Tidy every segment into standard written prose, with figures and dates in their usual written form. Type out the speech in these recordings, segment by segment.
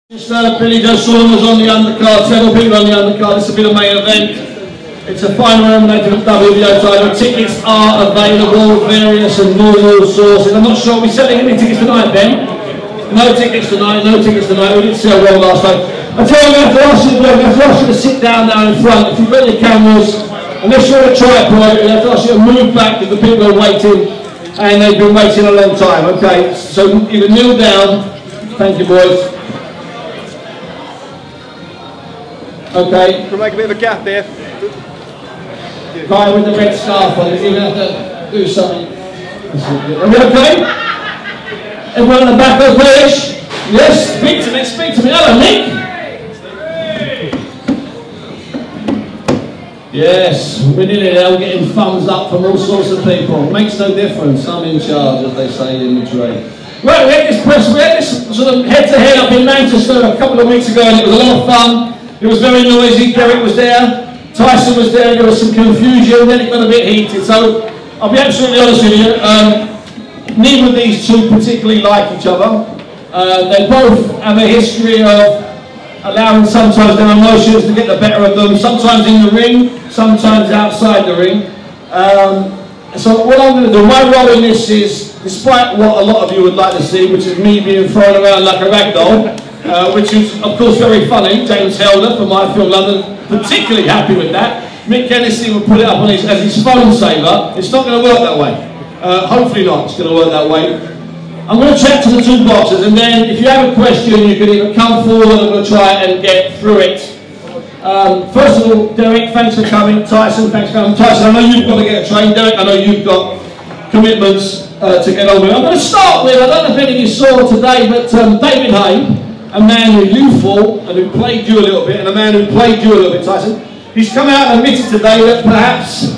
Billy Joe was on the undercard, several people on the undercard. This will be the main event. It's a final eliminator of WBO title. Tickets are available, various and normal sources. I'm not sure, are we selling any tickets tonight, Ben? No tickets tonight, no tickets tonight. We didn't sell well last time. I tell you, I'm going to have to ask you to sit down now in front. If you've got your cameras, unless you're on a tripod, I have to ask you to move back if the people are waiting, and they've been waiting a long time. Okay, so either kneel down. Thank you, boys. Okay. We'll make a bit of a gap there. Guy with the red scarf on, he's going to have to do something. Are we okay? Everyone in the back okay-ish? Yes? Speak to me, speak to me. Hello, Nick. Yes, we're nearly there. We're getting thumbs up from all sorts of people. Makes no difference. I'm in charge, as they say in the trade. Right, we had this sort of head-to-head up in Manchester a couple of weeks ago, and it was a lot of fun. It was very noisy. Dereck was there. Tyson was there. There was some confusion. Then it got a bit heated. So I'll be absolutely honest with you. Neither of these two particularly like each other. They both have a history of allowing sometimes their emotions to get the better of them. Sometimes in the ring, sometimes outside the ring. So what I'm going to do, my role in this is, despite what a lot of you would like to see, which is me being thrown around like a rag doll, which is of course very funny. James Helder from My Film London, particularly happy with that. Mick Hennessy will put it up on as his phone saver. It's not going to work that way. Hopefully not, it's going to work that way. I'm going to chat to the two boxers, and then if you have a question you can either come forward and I'm going to try and get through it. First of all, Dereck, thanks for coming. Tyson, thanks for coming. Tyson, I know you've got to get a train. Dereck, I know you've got commitments to get on with. I'm going to start with, I don't know if any of you saw today, but David Hay, a man who you fought and who played you a little bit, and a man who played you a little bit, Tyson, he's come out and admitted today that perhaps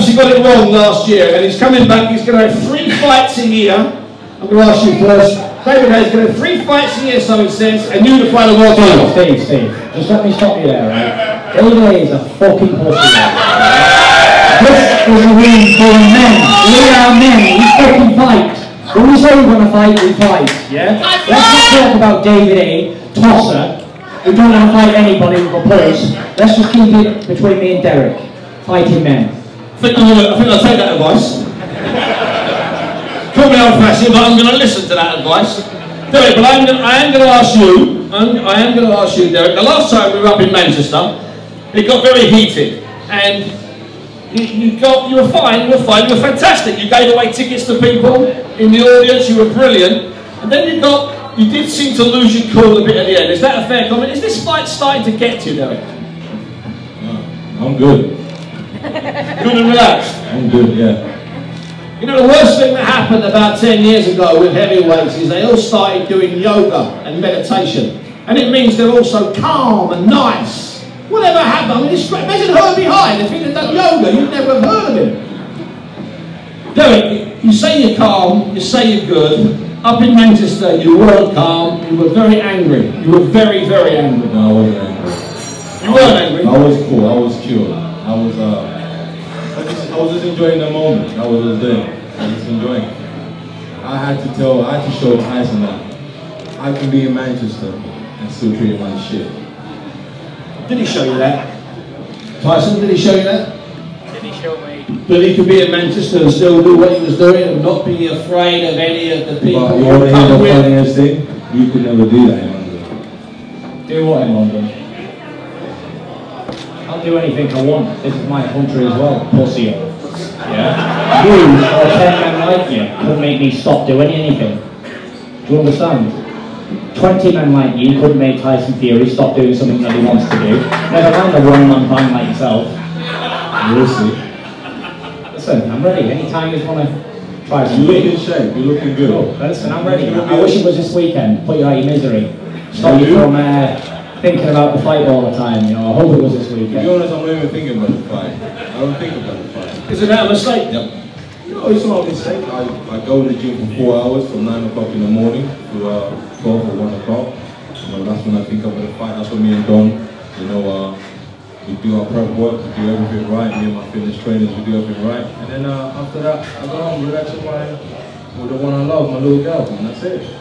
he got it wrong last year, and he's coming back. He's going to have 3 fights a year. I'm going to ask you first. David Hay's going to have 3 fights a year, so he says, and you to fight a world title. Steve, just let me stop you there, right? David Hay is a fucking pussy. This is a ring for men. We are men. We fucking fight. When we say we're going to fight, we fight, yeah? Let's not talk about David A, tosser, who don't want to fight anybody with a pulse. Let's just keep it between me and Dereck. Fighting men. I think I'll take that advice. Call me old-fashioned, but I'm going to listen to that advice. Dereck, but I am going to ask you, Dereck, the last time we were up in Manchester, it got very heated, and you were fine, you were fantastic. You gave away tickets to people in the audience, you were brilliant. And then you did seem to lose your cool a bit at the end. Is that a fair comment? Is this fight starting to get to you, Dereck? No, I'm good. Good and relaxed? I'm good, yeah. You know, the worst thing that happened about 10 years ago with heavyweights is they all started doing yoga and meditation. And it means they're also calm and nice. Whatever happened? I mean, imagine Herbie High, if he'd have done yoga, you'd never have heard of him. Dereck, you say you're calm, you say you're good. Up in Manchester, you weren't calm, you were very angry. You were very, very angry. No, I wasn't angry. You weren't angry? I was cool, I was chill. I was just enjoying the moment. That was what I was doing. I was just enjoying it. I had to show Tyson that I can be in Manchester and still treat him like shit. Did he show you that? Tyson, did he show you that? Did he show me? That he could be in Manchester and still do what he was doing and not be afraid of any of the people But who you want to hear come the with. funniest thing? You could never do that in London. Do what in London? I'll do anything I want. This is my country as well, pussy. Yeah? You or 10 men like you couldn't make me stop doing anything. Do you understand? 20 men like you couldn't make Tyson Fury stop doing something that he wants to do. Never mind a one-man band like yourself. We'll see. Listen, I'm ready. Anytime you want to try You look in shape, you're looking good. Cool. Listen, I'm ready. I wish it was this weekend. Put you out of your misery. Stop you from thinking about the fight all the time. You know, I hope it was this weekend. To be honest, I'm not even thinking about the fight. I don't think about the fight. Is it that a mistake? Yep. No, it's not a mistake. I go to the gym for 4 hours from 9 o'clock in the morning to 12 or 1 o'clock. You know, that's when I think about the fight. That's when me and Don, you know, we do our prep work, we do everything right. Me and my fitness trainers, we do everything right. And then after that, I go home, relax with the one I love, my little girl, and that's it.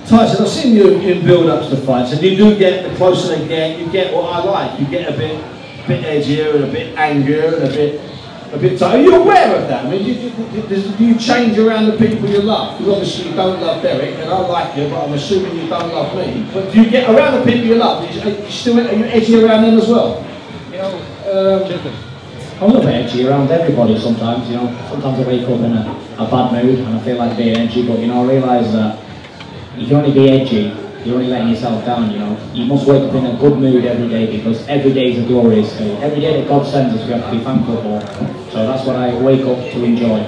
Tyson, I've seen you in build-ups to fights, and you do get, the closer they get, you get what I like. You get a bit edgier and a bit angrier and a bit tight. Are you aware of that? I mean, do you change around the people you love? Because obviously you don't love Dereck, and I like you, but I'm assuming you don't love me. But do you get around the people you love? Are you edgy around them as well? You know, I'm a little bit edgy around everybody sometimes. You know, sometimes I wake up in a bad mood and I feel like being edgy, but you know, I realise that you can only be edgy, you're only letting yourself down, you know. You must wake up in a good mood every day, because every day is a glorious day. Every day that God sends us, we have to be thankful for. So that's what I wake up to enjoy.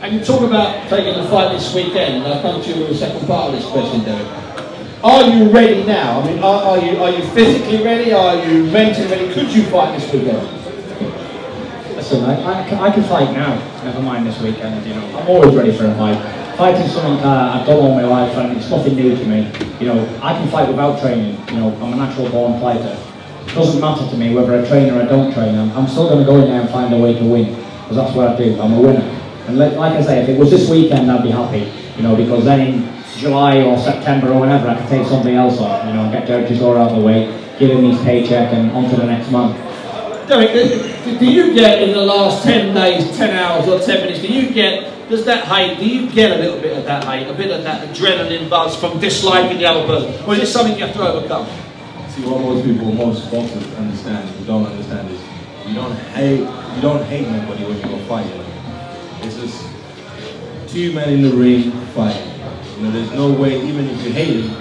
And you talk about taking the fight this weekend, and I'll come to you with the second part of this question, Dereck. Are you ready now? I mean, are you physically ready? Are you mentally ready? Could you fight this weekend? Listen, I can fight now, never mind this weekend, you know. I'm always ready for a fight. Fighting something I've done all my life, and it's nothing new to me. You know, I can fight without training. You know, I'm a natural born fighter. It doesn't matter to me whether I train or I don't train. I'm still going to go in there and find a way to win, because that's what I do. I'm a winner. And like I say, if it was this weekend, I'd be happy. You know, because then in July or September or whenever, I can take something else on. You know, get Dereck Chisora out of the way, give him his paycheck, and on to the next month. Dereck, do you get in the last 10 days, 10 hours or 10 minutes, do you get a little bit of that hate, a bit of that adrenaline buzz from disliking the other person? Or is it something you have to overcome? See, what most boxers understand, who don't understand is, you don't hate nobody when you're fighting. It's just two men in the ring fighting. You know, there's no way, even if you hate him,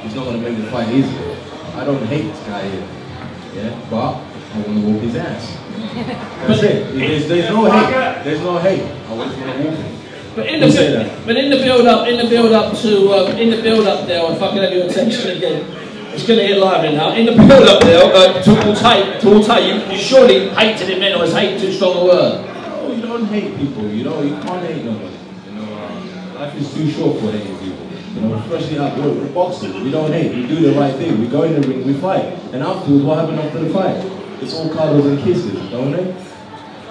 it's not going to make the fight easier. I don't hate this guy here, yeah, but I want to whoop his ass. That's it. There's no hate. There's no hate. I want to whoop him. But in the build up there, if I can have your attention again, it's going to get lively now. In the build up there, towards hate, you surely hated him then, or is hate too strong a word? No, you don't hate people. You know, you can't hate nobody. You know, life is too short for hating people. You know, especially we're boxers. We don't hate. We do the right thing. We go in the ring, we fight, and afterwards, what happened after the fight? It's all cuddles and kisses, don't they?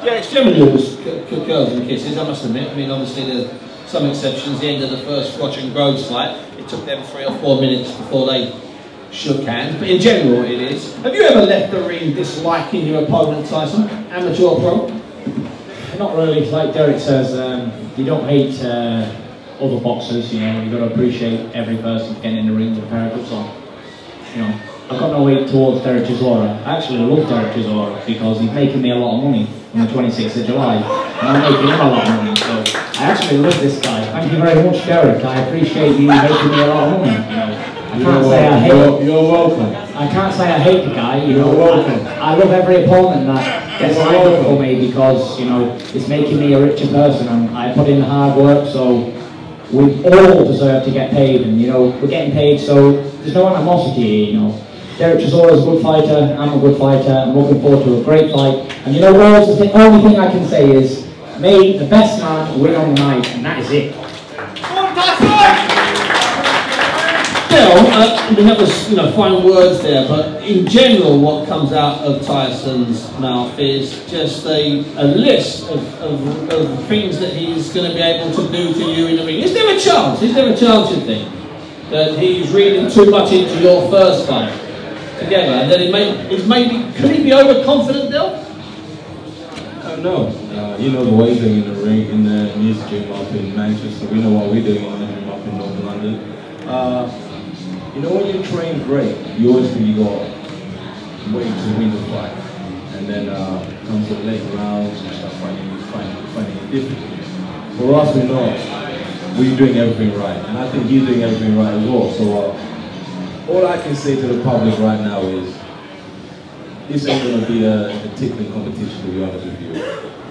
Yeah, it's generally always cuddles and kisses, I must admit. I mean, obviously there's some exceptions. The end of the first Roger and Groves fight, it took them 3 or 4 minutes before they shook hands, but in general it is. Have you ever left the ring disliking your opponent, Tyson? Amateur or pro? Not really. Like Dereck says, you don't hate other boxers, you know. You've got to appreciate every person getting in the ring with a pair of gloves on. You know, I've got no hate towards Dereck Chisora. I actually love Dereck Chisora because he's making me a lot of money on the 26th of July, and I'm making him a lot of money, so I actually love this guy. Thank you very much, Dereck. I appreciate you making me a lot of money. You know, I can't say I hate. You're welcome. I can't say I hate the guy. You know, you're welcome. I love every opponent that gets lined up for me, because you know it's making me a richer person, and I put in the hard work. So we all deserve to get paid, and you know we're getting paid, so there's no animosity here. You know. Dereck Chisora is a good fighter, I'm a good fighter, I'm looking forward to a great fight. And you know what, the only thing I can say is, may the best man win on the night, and that is it. Still, I mean, that was, you know, fine words there, but in general what comes out of Tyson's mouth is just a list of things that he's going to be able to do to you in the ring. Is there a chance, you think, that he's reading too much into your first fight together, and then could he be overconfident, Del? No. You know the way he's doing in the ring, in the music gym up in Manchester. We know what we're doing in the gym up in North London. You know, when you train great, you always think you got way to win the fight, and then comes the late rounds, you start finding it difficult. For us, we know we're doing everything right, and I think he's doing everything right as well. So. All I can say to the public right now is, this ain't going to be a tickling competition, to be honest with you.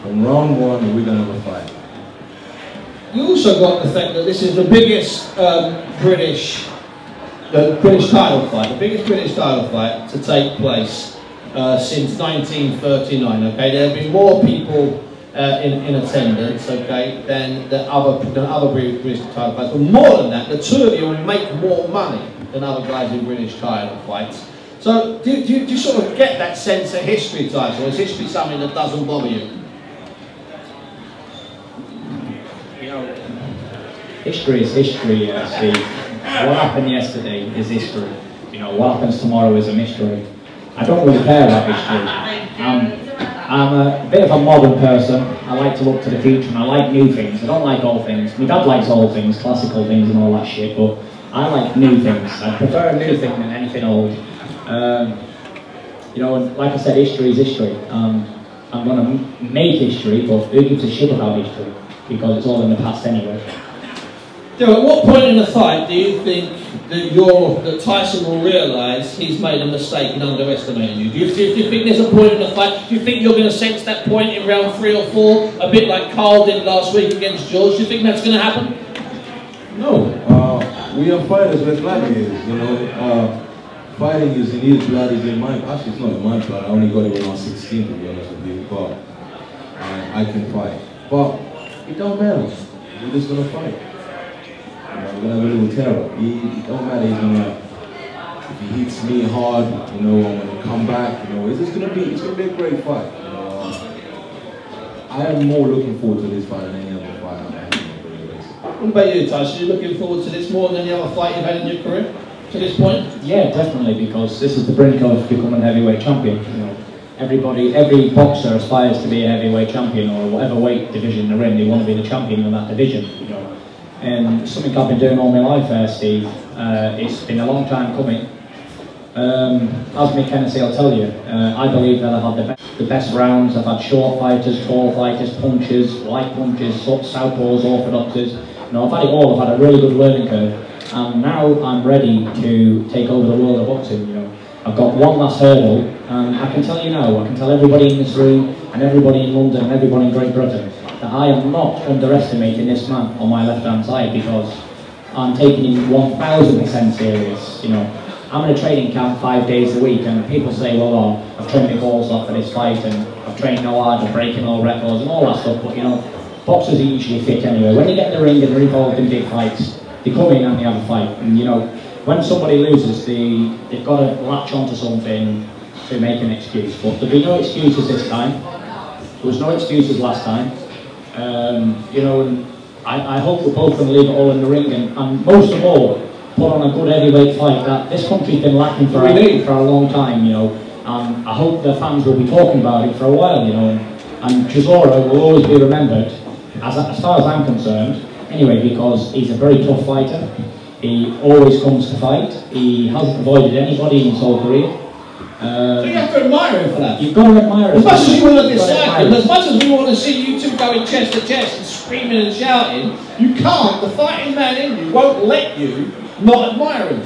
From round 1, we're going to have a fight. You also got the fact that this is the biggest British title fight, to take place since 1939. Okay, there have been more people in attendance, okay, than other British title fights. But more than that, the two of you will make more money than other guys in British title fights. So do you sort of get that sense of history, Tyson, or is history something that doesn't bother you? You know, history is history, Steve. what happened yesterday is history. You know, what happens tomorrow is a mystery. I don't really care about history. I'm a bit of a modern person. I like to look to the future and I like new things. I don't like old things. My dad likes old things, classical things and all that shit, but I like new things. I prefer a new thing than anything old. You know, and like I said, history is history. I'm going to make history, but who gives a shit about history? Because it's all in the past anyway. At what point in the fight do you think that Tyson will realise he's made a mistake in underestimating you? Do you think there's a point in the fight? Do you think you're going to sense that point in round 3 or 4, a bit like Carl did last week against George? Do you think that's going to happen? No. We are fighters, we're gladiators, you know. Fighting is in his blood, is in my actually it's not in my blood. I only got it when I was 16, to be honest with you, but I can fight. But it don't matter. We're just going to fight. We're gonna have a little terror. It don't matter. He's gonna, if he hits me hard, you know, I'm gonna come back. You know, it's gonna be a great fight. You know, I am more looking forward to this fight than any other fight I've had in my career. What about you, Tyson? Are you looking forward to this more than any other fight you've had in your career to this point? Yeah, definitely, because this is the brink of becoming a heavyweight champion. You know, every boxer aspires to be a heavyweight champion or whatever weight division they're in. They want to be the champion of that division. You know. And something I've been doing all my life, Steve. It's been a long time coming. As Mick Hennessy will tell you, I believe that I've had the best rounds. I've had short fighters, tall fighters, punchers, light punchers, southpaws, orthodoxes. You know, I've had it all. I've had a really good learning curve, and now I'm ready to take over the world of boxing. You know, I've got one last hurdle, and I can tell you now, I can tell everybody in this room, and everybody in London, and everybody in Great Britain, that I am not underestimating this man on my left-hand side, because I'm taking him 1000% serious. You know, I'm in a training camp 5 days a week, and people say, well, I've trained my balls off for this fight, and I've trained no hard, I'm breaking all records and all that stuff, but you know, boxers are usually fit anyway. When you get in the ring and they're involved in big fights, they come in and they have a fight, and you know, when somebody loses, they've got to latch onto something to make an excuse, but there'll be no excuses this time. There was no excuses last time. You know, and I hope we're both going to leave it all in the ring, and most of all, put on a good heavyweight fight that this country's been lacking for a long time, you know. I hope the fans will be talking about it for a while, you know. And Chisora will always be remembered, as far as I'm concerned, anyway, because he's a very tough fighter. He always comes to fight. He hasn't avoided anybody in his whole career. So you have to admire him for that. You've got to admire him. As much as you want to dislike him, as much as we want to see you two going chest to chest and screaming and shouting, you can't. The fighting man in you won't let you not admire him.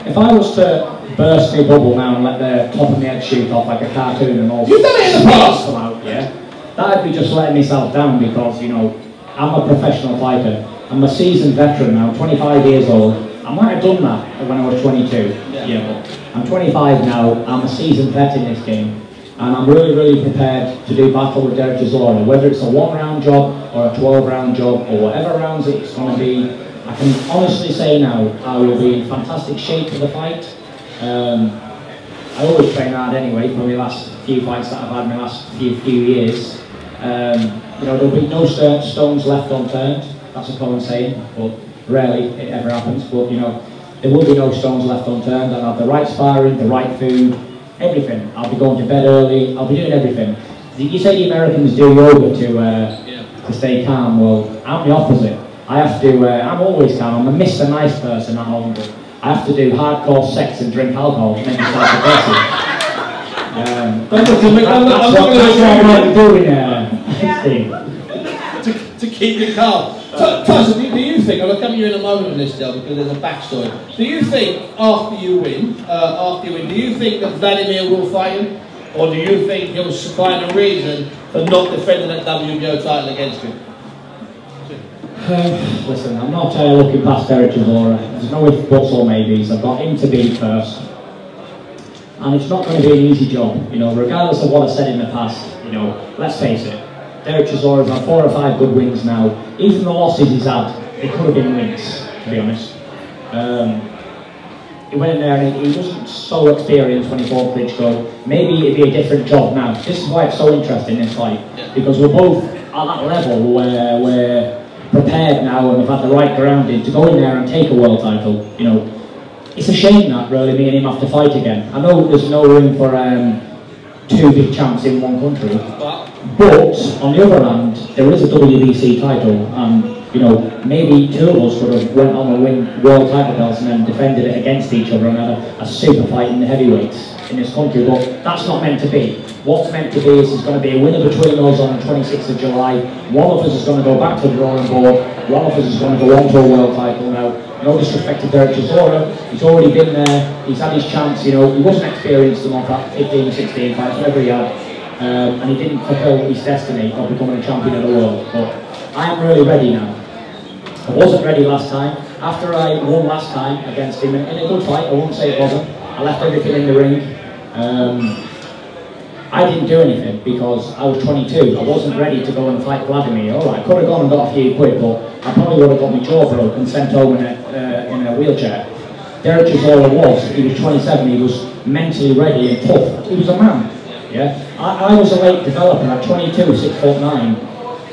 If I was to burst my bubble now and let the top of my head shoot off like a cartoon and all, you've done it in the past. Come out, yeah, that'd be just letting myself down, because you know, I'm a professional fighter. I'm a seasoned veteran now, 25 years old. I might have done that when I was 22. Yeah, but I'm 25 now. I'm a seasoned vet in this game, and I'm really prepared to do battle with Dereck Chisora, whether it's a 1-round job or a 12-round job or whatever rounds it's going to be. I can honestly say now, I will be in fantastic shape for the fight. I always train hard anyway for my last few fights that I've had in my last few years. You know, there'll be no stones left unturned. That's a common saying, but rarely it ever happens. But you know, there will be no stones left unturned. I'll have the right sparring, the right food, everything. I'll be going to bed early. I'll be doing everything. You say the Americans do yoga to stay calm. Well, I'm the opposite. I have to. I'm always calm. I'm a Mr. Nice person at home, but I have to do hardcore sex and drink alcohol to make myself aggressive. That's what I'm doing, to keep you calm. Tyson, do you think, and I'll come to you in a moment on this, Del, because there's a backstory. Do you think after you win, do you think that Vladimir will fight him, or do you think he'll find a reason for not defending that WBO title against him? Listen, I'm not looking past Dereck Chisora. There's no ifs, buts or maybes. I've got him to beat first, and it's not going to be an easy job. You know, regardless of what I said in the past. You know, let's face it. Dereck Chisora's had 4 or 5 good wins now. Even the losses he's had, they could have been wins, to be honest. He went in there and he wasn't so experienced when he fought Klitschko. Maybe it'd be a different job now. This is why it's so interesting, this fight. Because we're both at that level where prepared now and have had the right grounding to go in there and take a world title. You know, it's a shame that really me and him have to fight again. I know there's no room for two big champs in one country, but on the other hand, there is a WBC title, and you know, maybe two of us could have went on and win world title belts and then defended it against each other and had a super fight in the heavyweights in this country, but that's not meant to be. What's meant to be is there's going to be a winner between us on the 26th of July. One of us is going to go back to the drawing board, one of us is going to go on to a world title. Now, no disrespect to Dereck Chisora, he's already been there, he's had his chance, you know, he wasn't experienced enough at 15, 16 fights, whatever he had, and he didn't fulfill his destiny of becoming a champion of the world. But I am really ready now. I wasn't ready last time. After I won last time against him in a good fight, I won't say it wasn't. I left everything in the ring. I didn't do anything because I was 22. I wasn't ready to go and fight Vladimir. Alright, I could have gone and got a few quid, but I probably would have got my jaw broken and sent home in a wheelchair. Dereck Chisora was. He was 27. He was mentally ready and tough. He was a man. Yeah. I was a late developer at 22, 6'9".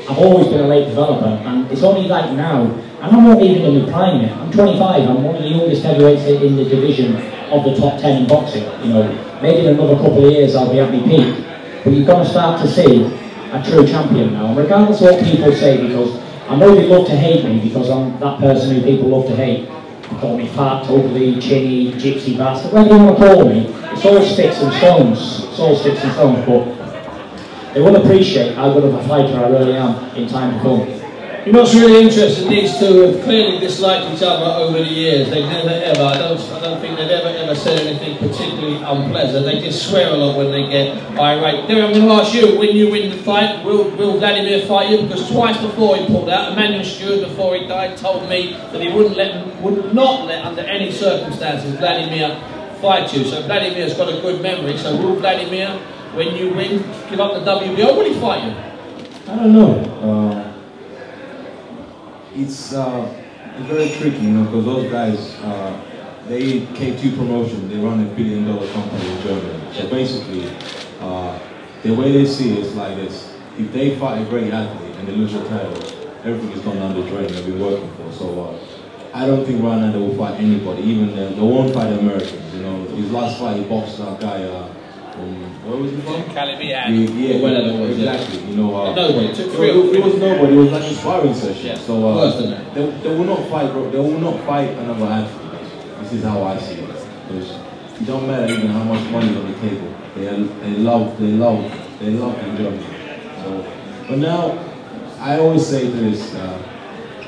I've always been a late developer, and it's only like now, and I'm not even in the prime yet. I'm 25. I'm one of the youngest heavyweights in the division of the top 10 in boxing. You know, maybe in another couple of years I'll be at my peak, but you're going to start to see a true champion now. And regardless of what people say, because I know they love to hate me because I'm that person who people love to hate. They call me fat, ugly, chinny, gypsy bastard, whatever you want to call me. It's all sticks and stones. It's all sticks and stones, but they will appreciate how good of a fighter I really am in time to come. You know what's really interesting? These two have clearly disliked each other over the years. They've never ever, I don't think they've ever said anything particularly unpleasant. They just swear a lot when they get irate. Dereck, I'm going to ask you, when you win the fight, will Vladimir fight you? Because twice before he pulled out, Emmanuel Stewart, before he died, told me that he would not let under any circumstances Vladimir fight you. So Vladimir's got a good memory. So will Vladimir, when you win, give up the WBO? Will he fight you? I don't know. It's very tricky, you know, because those guys, they K2 Promotion, they run $1 billion company in Germany. So basically, the way they see it is like this: if they fight a great athlete and they lose the title, everything is gone down the drain they've been working for. So I don't think Ryan Nader will fight anybody, even they won't fight Americans. You know, his last fight he boxed that guy. Where was he from? Calimia. Yeah, whatever it was. Exactly. You know, nobody. It took 3 or 4. It was nobody. It was like a sparring session. Yeah. So worse than that. They will not fight. They will not fight another athlete. This is how I see it. Because it don't matter even how much money on the table. They love in Germany. So, but now I always say this: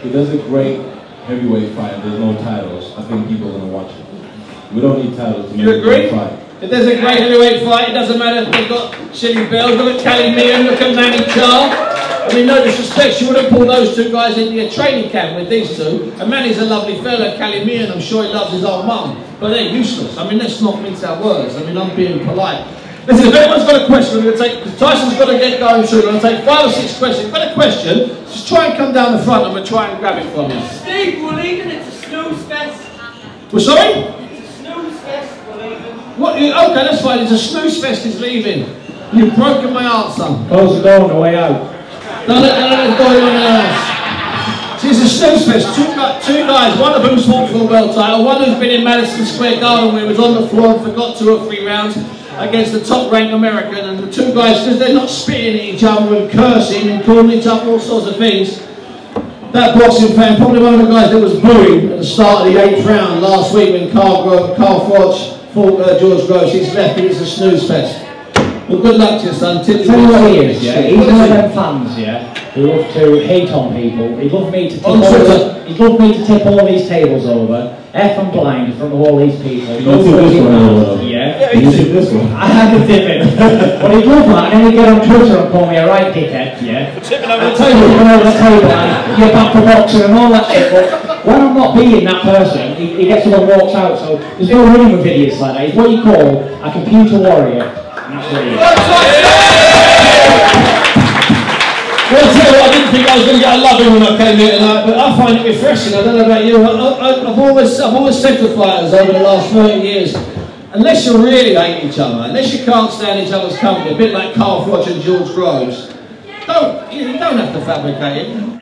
if there's a great heavyweight fight, there's no titles. I think people are gonna watch it. We don't need titles to make a great fight. If there's a great heavyweight fight, it doesn't matter if they've got Silly Bells, look at Calimia, look at Manny Char. I mean, no disrespect, you wouldn't pull those two guys into your training camp with these two. And Manny's a lovely fella, Calimia, and I'm sure he loves his old mum. But they're useless. I mean, let's not mince our words. I mean, I'm being polite. Listen, if anyone's got a question, we're going to take, because Tyson's got to get going soon, we're going to take 5 or 6 questions. If you've got a question, just try and come down the front and we'll try and grab it from you. Steve, we're leaving, it's a snooze fest. We're sorry? What? Okay, that's fine. It's a snooze fest. Is leaving. You've broken my heart, son. Close the door on the way out. Don't let the door in the house. See, it's a snooze fest. Two guys. One of them's fought for a world title. One who's been in Madison Square Garden where he was on the floor and forgot 2 or 3 rounds against the top-ranked American. And the 2 guys, because they're not spitting at each other and cursing and calling each other all sorts of things. That boxing fan, probably one of the guys that was booing at the start of the 8th round last week when Carl Froch fought George Groves, he's left and it's a snooze fest. Well, good luck to you, son. Tell you what he is, yeah? He's one of them fans, yeah, who love to hate on people. He'd love me to tip all these tables over. F and blind from all these people. You don't tip this one over. Yeah. You tip this one. I had to tip it. But he'd love that, and then he'd get on Twitter and call me a right dickhead, yeah? Tipping over the table. Over the table, and you're back for boxing and all that shit. But when I'm not being that person, he gets up and walks out, so there's no room with videos like that. He's what you call a computer warrior. And that's what he is. Well, I'll tell you what, I didn't think I was going to get a loving when I came here tonight, but I find it refreshing. I don't know about you. I've always said to fighters over the last 30 years, unless you really hate each other, unless you can't stand each other's company, a bit like Carl Froch and George Groves, you don't have to fabricate it.